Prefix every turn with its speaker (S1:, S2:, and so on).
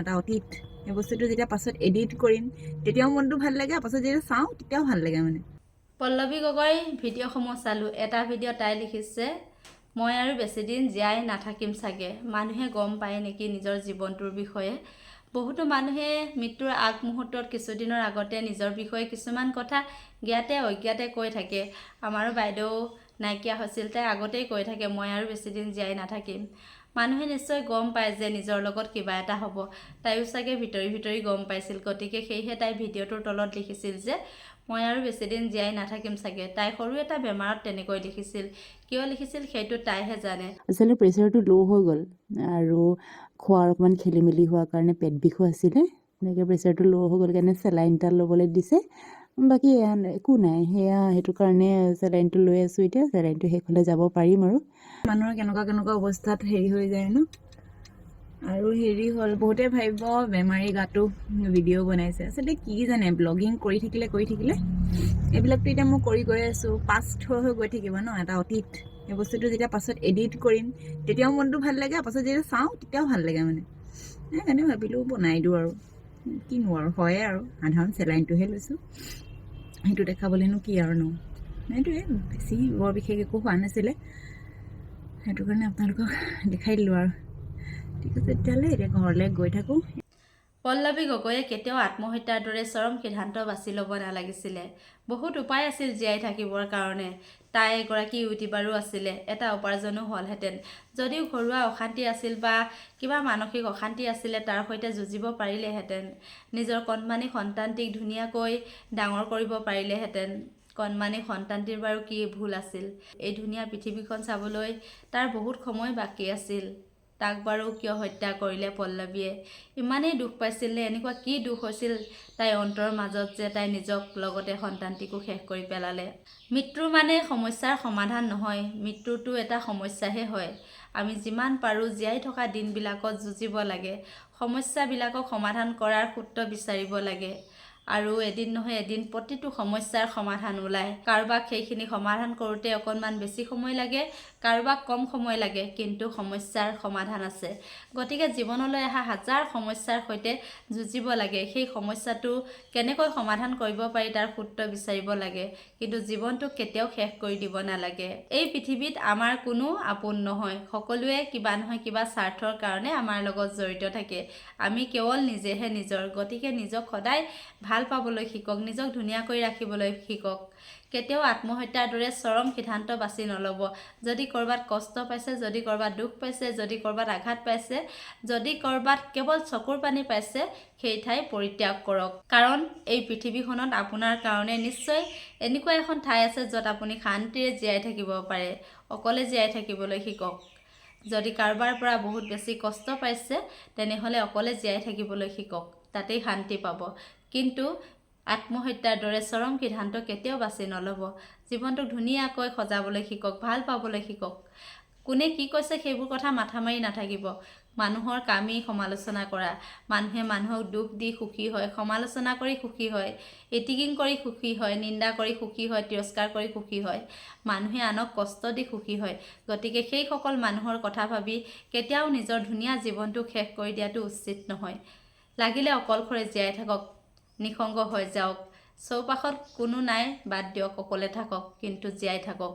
S1: এটা অতীত এই বস্তুটো যেতিয়া পাছত এডিট কৰিম তেতিয়াও মনটো ভাল লাগে পাছত যেতিয়া চাওঁ তেতিয়াও ভাল লাগে মানে
S2: পল্লৱী গগৈ ভিডিঅ'সমূহ চালোঁ এটা ভিডিঅ' তাই লিখিছে মই আৰু বেছিদিন জীয়াই নাথাকিম চাগে মানুহে গম পায় নেকি নিজৰ জীৱনটোৰ বিষয়ে বহুতো মানুহে মৃত্যুৰ আগমুহূৰ্তত কিছুদিনৰ আগতে নিজৰ বিষয়ে কিছুমান কথা জ্ঞাতে অজ্ঞাতে কৈ থাকে আমাৰো বাইদেউ নাইকিয়া হৈছিল তাই আগতেই কৈ থাকে মই আৰু বেছিদিন জীয়াই নাথাকিম মানুহে নিশ্চয় গম পায় যে নিজৰ লগত কিবা এটা হ'ব তাইও চাগে ভিতৰি ভিতৰি গম পাইছিল গতিকে সেয়েহে তাই ভিডিঅ'টোৰ তলত লিখিছিল যে মই আৰু বেছিদিন জীয়াই নাথাকিম চাগে তাই সৰু এটা বেমাৰত তেনেকৈ লিখিছিল কিয় লিখিছিল সেইটো তাইহে জানে
S3: আচলতে প্ৰেছাৰটো ল' হৈ গ'ল আৰু খোৱাৰ অকণমান খেলি মেলি হোৱাৰ কাৰণে পেট বিষো আছিলে এনেকৈ প্ৰেছাৰটো ল' হৈ গ'ল কাৰণে চেলাইন এটা ল'বলৈ দিছে বাকী একো নাই সেইটো কাৰণে চেলাইনটো লৈ আছোঁ এতিয়া চেলাইনটো শেষ হ'লে যাব পাৰিম আৰু
S1: মানুহৰ কেনেকুৱা অৱস্থাত হেৰি হৈ যায় ন আৰু হেৰি হ'ল বহুতে ভাবিব বেমাৰী গাটো ভিডিঅ' বনাইছে আচলতে কি জানে ব্লগিং কৰি থাকিলে এইবিলাকতো এতিয়া মই কৰি গৈ আছোঁ পাষ্ট হৈ গৈ থাকিব ন এটা অতীত এই বস্তুটো যেতিয়া পাছত এডিট কৰিম তেতিয়াও মনটো ভাল লাগে পাছত যেতিয়া চাওঁ তেতিয়াও ভাল লাগে মানে সেইকাৰণে ভাবিলোঁ বনাই দিওঁ আৰু কিনো আৰু হয়ে আৰু সাধাৰণ চেলাইনটোহে লৈছোঁ সেইটো দেখাবলৈনো কি আৰু ন সেইটোৱে বেছি বৰ বিশেষ একো হোৱা নাছিলে সেইটো কাৰণে আপোনালোকক দেখাই দিলোঁ আৰু ঠিক আছে তেতিয়াহ'লে এতিয়া ঘৰলৈ গৈ থাকোঁ
S2: পল্লৱী গগৈয়ে কেতিয়াও আত্মহত্যাৰ দৰে চৰম সিদ্ধান্ত বাছি ল'ব নালাগিছিলে বহুত উপায় আছিল জীয়াই থাকিবৰ কাৰণে তাই এগৰাকী ইউটিউবাৰো আছিলে এটা উপাৰ্জনো হ'লহেঁতেন যদিও ঘৰুৱা অশান্তি আছিল বা কিবা মানসিক অশান্তি আছিলে তাৰ সৈতে যুঁজিব পাৰিলেহেঁতেন নিজৰ কণমানি সন্তানটিক ধুনীয়াকৈ ডাঙৰ কৰিব পাৰিলেহেঁতেন কণমানি সন্তানটিৰ বাৰু কি ভুল আছিল এই ধুনীয়া পৃথিৱীখন চাবলৈ তাৰ বহুত সময় বাকী আছিল তাক বাৰু কিয় হত্যা কৰিলে পল্লৱীয়ে ইমানেই দুখ পাইছিল নে এনেকুৱা কি দুখ হৈছিল তাইৰ অন্তৰৰ মাজত যে তাই নিজক লগতে সন্তানটিকো শেষ কৰি পেলালে মৃত্যু মানে সমস্যাৰ সমাধান নহয় মৃত্যুটো এটা সমস্যাহে হয় আমি যিমান পাৰোঁ জীয়াই থকা দিনবিলাকত যুঁজিব লাগে সমস্যাবিলাকক সমাধান কৰাৰ সূত্ৰ বিচাৰিব লাগে আৰু এদিন নহয় এদিন প্ৰতিটো সমস্যাৰ সমাধান ওলায় কাৰোবাক সেইখিনি সমাধান কৰোঁতে অকণমান বেছি সময় লাগে কাৰোবাক কম সময় লাগে কিন্তু সমস্যাৰ সমাধান আছে গতিকে জীৱনলৈ অহা হাজাৰ সমস্যাৰ সৈতে যুঁজিব লাগে সেই সমস্যাটো কেনেকৈ সমাধান কৰিব পাৰি তাৰ সূত্ৰ বিচাৰিব লাগে কিন্তু জীৱনটোক কেতিয়াও শেষ কৰি দিব নালাগে এই পৃথিৱীত আমাৰ কোনো আপোন নহয় সকলোৱে কিবা নহয় কিবা স্বাৰ্থৰ কাৰণে আমাৰ লগত জড়িত থাকে আমি কেৱল নিজেহে নিজৰ গতিকে নিজক সদায় ভাল পাবলৈ শিকক নিজক ধুনীয়াকৈ ৰাখিবলৈ শিকক কেতিয়াও আত্মহত্যাৰ দৰে চৰম সিদ্ধান্ত বাছি নল'ব যদি ক'ৰবাত কষ্ট পাইছে যদি ক'ৰবাত দুখ পাইছে যদি ক'ৰবাত আঘাত পাইছে যদি ক'ৰবাত কেৱল চকুৰ পানী পাইছে সেই ঠাই পৰিত্যাগ কৰক কাৰণ এই পৃথিৱীখনত আপোনাৰ কাৰণে নিশ্চয় এনেকুৱা এখন ঠাই আছে য'ত আপুনি শান্তিৰে জীয়াই থাকিব পাৰে অকলে জীয়াই থাকিবলৈ শিকক যদি কাৰোবাৰ পৰা বহুত বেছি কষ্ট পাইছে তেনেহ'লে অকলে জীয়াই থাকিবলৈ শিকক তাতেই শান্তি পাব কিন্তু আত্মহত্যাৰ দৰে চৰম সিদ্ধান্ত কেতিয়াও বাছি নল'ব জীৱনটোক ধুনীয়াকৈ সজাবলৈ শিকক ভাল পাবলৈ শিকক কোনে কি কৈছে সেইবোৰ কথা মাথা মাৰি নাথাকিব মানুহৰ কামেই সমালোচনা কৰা মানুহে মানুহক দুখ দি সুখী হয় সমালোচনা কৰি সুখী হয় ইটিকিং কৰি সুখী হয় নিন্দা কৰি সুখী হয় তিৰস্কাৰ কৰি সুখী হয় মানুহে আনক কষ্ট দি সুখী হয় গতিকে সেইসকল মানুহৰ কথা ভাবি কেতিয়াও নিজৰ ধুনীয়া জীৱনটো শেষ কৰি দিয়াটো উচিত নহয় লাগিলে অকলশৰে জীয়াই থাকক নিসংগ হৈ যাওক চৌপাশত কোনো নাই বাদ দিয়ক অকলে থাকক কিন্তু জীয়াই থাকক